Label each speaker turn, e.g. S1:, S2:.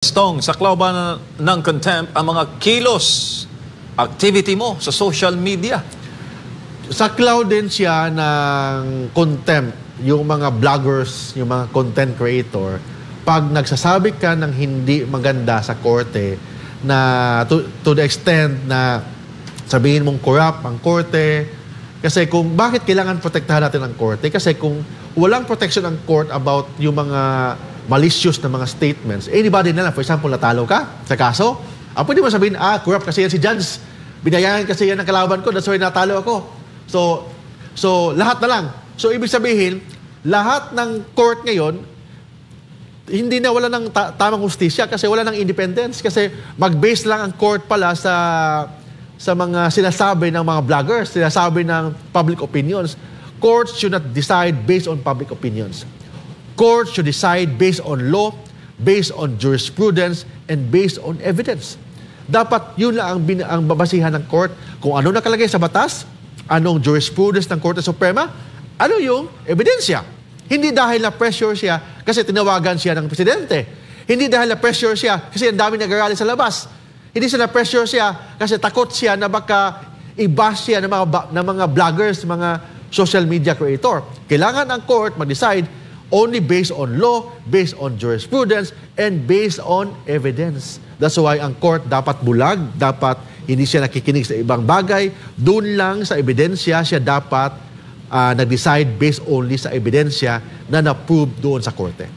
S1: Stong, saklaw ba ng contempt ang mga kilos, activity mo sa social media?
S2: Saklaw din siya ng contempt yung mga vloggers, yung mga content creator pag nagsasabi ka ng hindi maganda sa korte na to the extent na sabihin mong corrupt ang korte. Kasi kung bakit kailangan protektahan natin ang korte? Kasi kung walang protection ang court about yung mga malicious na mga statements, anybody na lang, for example, natalo ka sa kaso, pwede mo sabihin, corrupt kasi yan si Judge, binayaran kasi yan ng kalaban ko, that's why natalo ako. So lahat na lang. So, ibig sabihin, lahat ng court ngayon, hindi na wala ng tamang hustisya kasi wala ng independence. Kasi mag-base lang ang court pala sa mga sinasabi ng mga vloggers, sinasabi ng public opinions. Courts should not decide based on public opinions. Courts should decide based on law, based on jurisprudence, and based on evidence. Dapat yun lang ang babasihan ng court. Kung ano nakalagay sa batas, anong jurisprudence ng Korte Suprema, ano yung ebidensya. Hindi dahil na-pressure siya kasi tinawagan siya ng presidente. Hindi dahil na-pressure siya kasi ang dami nag-arali sa labas. Hindi siya na-pressure siya kasi takot siya na baka i-bash siya ng mga vloggers, mga social media creator. Kailangan ang court mag-decide only based on law, based on jurisprudence, and based on evidence. That's why ang court dapat bulag, dapat hindi siya nakikinig sa ibang bagay. Doon lang sa ebidensya siya dapat nag-decide based only sa ebidensya na na-prove doon sa korte.